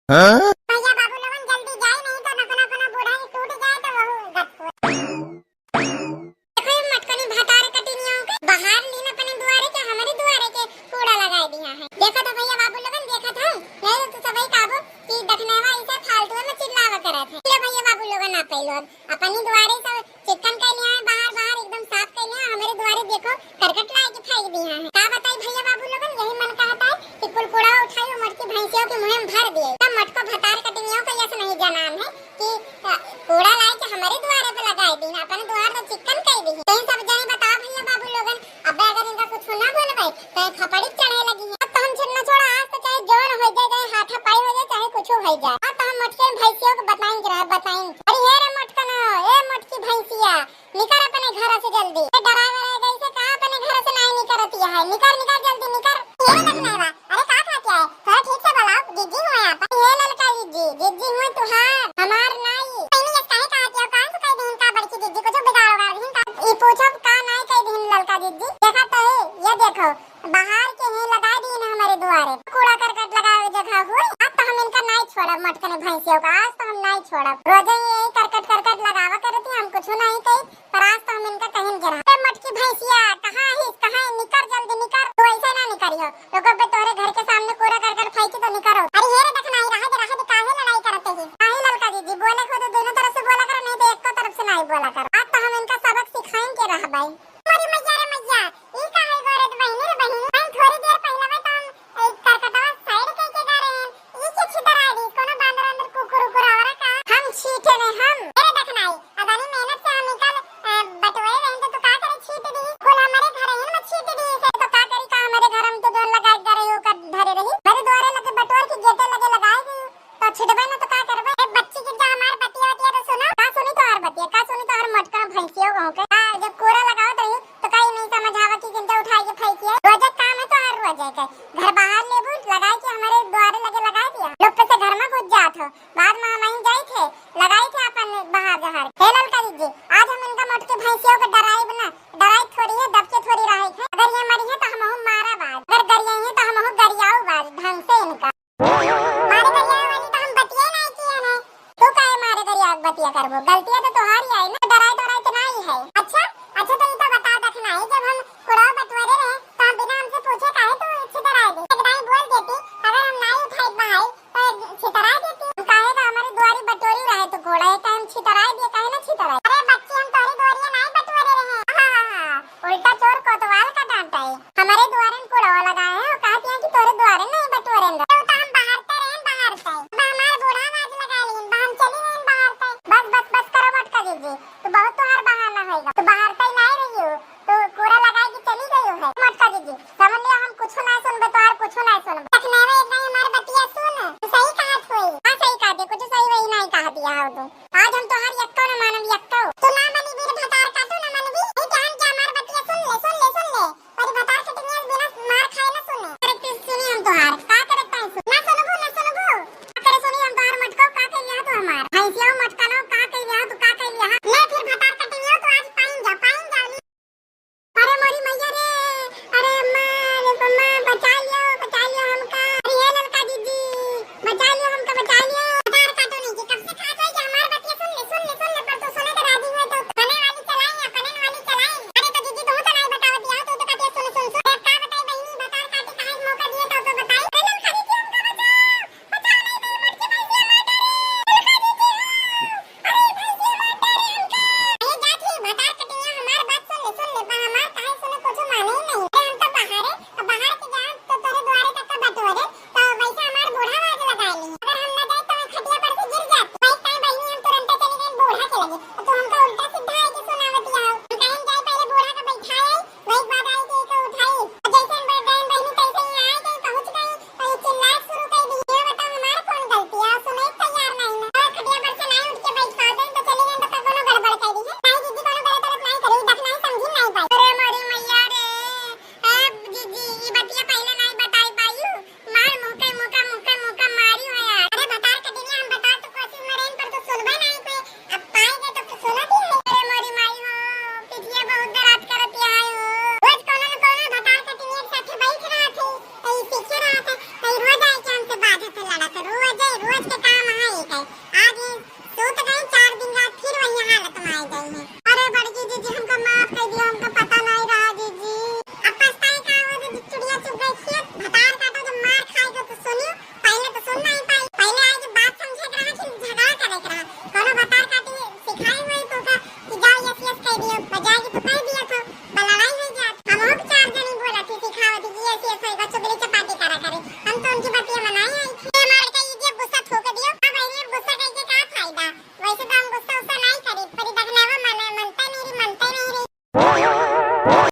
हाँ? भैया बाबू लोगन जल्दी जाए नहीं तो नपना अपना बूढ़ा ही टूट जाए तो वहू देखो ये मटकनी भतार कटिनियों के बाहर लीन अपने दुआरे के हमारे दुआरे के कूड़ा लगा दिया है। देखो तो भैया बाबू लोगन देखा था नहीं तो सबई काबू की दखनेवा इसे फालतू में चिल्लावा करत है। ले भैया बाबू लोगन आप लोग अपनी दुआरे सब चिकन के लिए बाहर बाहर एकदम साफ के लिए हमारे दुआरे देखो करकट ला के फेंक दिया है। का बताई भैया बाबू लोगन यही मन कहता है कि कुल कूड़ा उठाई और मटकी भैंसियों के मुंह में भर दिए। मटको भतार कटिनियों का यस नहीं जनान है कि कूड़ा लाई के हमारे द्वारे पे लगाई दी है अपन द्वार तो चिकन कई दी है। कहीं सब जने बता भैया बाबू लोगन अब अगर इनका कुछ सुनना बोल भाई तो खपड़ी चढ़े लगी है। अब तो हम छिन्ना छोड़ा आज तो चाहे जवान हो जाए चाहे हाथा पाई हो जाए चाहे कुछ हो जाए। अब तो हम मटके भैंसियों को बताएंगे अरे हे रे मटकन ए मटकी भैंसिया निकर अपने घर से जल्दी डरावे रह गई से कहां अपने घर से नहीं निकलती है। निकर निकर जल्दी निकर ये तक नहीं बा अरे का क्या है थोड़ा ठीक से बोलाओ जीजी हो यहां पर ये ललका जीजी जीजी हुई तुहार हमार नहीं पहले ये काहे का क्या कान तो कह दिन का बड़की जीजी को जो बिगाड़ोगा दिन का ये पूछो का नहीं कह दिन ललका जीजी देखा तो है ये देखो बाहर के हैं लगा दी ना हमारे द्वारे कूड़ा करकट लगावे जगह हुई। अब तो हम इनका नहीं छोड़ा मटकने भैंसियों का आज तो हम नहीं छोड़ा रोज ये करकट करकट लगावा करती हम कुछ नहीं कही पर आज तो हम इनका कहीं गिरा मटकी भैंसिया कहां है निकर जल्दी निकर तो ऐसे ना निकरी हो लोगों पे तोरे घर के सामने कूड़ा करकट फेंकी तो निकरो। अरे ये रे देखना ही रहा काहे लड़ाई करते हैं काहे ललका जीजी बोले को तो दोनों तरफ से बोला करो नहीं तो एक को तरफ से नहीं बोला करो। आज तो हम इनका सबक सिखाएंगे रहा भाई मोरी मैया रे मैया ई काहे गोरत बहिनी रे बहिनी हम थोड़ी देर पहले में तो हम करकटवा साइड के जा रहे हैं ई के छितर आ दी कोनो बांदर अंदर कुकुर कुकुर आवरा का हम छीटे ने हम अरे देखना ही अदानी मेहनत से हम निकल बटवाए रहते तो का करे छीट दी कुल हमारे घर है ना छीट दी से तो का करी का हमारे घर में तो दोन लगा करे हो का धरे रही मेरे द्वारे लगे बटवार की गेटे लगे लगाए गई तो छिटबे ना तो का करबे ए बच्ची की जा हमार बतिया बतिया तो सुनो का सुनी तो हर बतिया का सुनी तो हर मटका भैंसियों गांव के जब कूड़ा लगाओ तो तो कहीं नहीं समझ आवा कि गिंजा उठा के फेंकी है रोज काम है तो हर रोज है घर बाहर लेबू लगाए के हमारे द्वारे लगे लगा दिया लोग पे से घर में घुस जात हो बाद में हम जाई थे लगाई थे अपन बाहर जहर हे ललका जी आज हम इनका मटके भैंसियों को डराई बना डराई थोड़ी है दब के थोड़ी रही है। अगर ये मरी है तो हम हूं मारा बाज अगर गरियाई है तो हम हूं गरियाऊ बाज ढंग से इनका मारे गरिया वाली तो हम बतिया नहीं किए हैं तो काहे मारे गरिया बतिया करबो गलतियां तो तुम्हारी आई ना डराई तो नहीं है। अच्छा अच्छा तो ये तो बता दखना है जब हम कूड़ा बटवारे रहे तो हम बिना हमसे पूछे काहे तो छितरा दी एकदम बोल देती अगर हम नहीं उठाई बहाई तो छितरा देती काहे का हमारी द्वारी बटोरी रहे तो कूड़ा एक टाइम छितरा दिए काहे ना छितरा। अरे बच्ची हम तोरी द्वारियां नहीं बटवारे रहे हां उल्टा चोर कोतवाल का डांटा है हमारे द्वारे में कूड़ा लगाए हैं और कहती हैं कि तोरे द्वारे नहीं बटवारे तो हम बाहर ते रहे बाहर ते हमारे बूढ़ा आज लगा लेकिन हम चली गए बाहर ते बस करो मत वैसे तो हम गुस्सा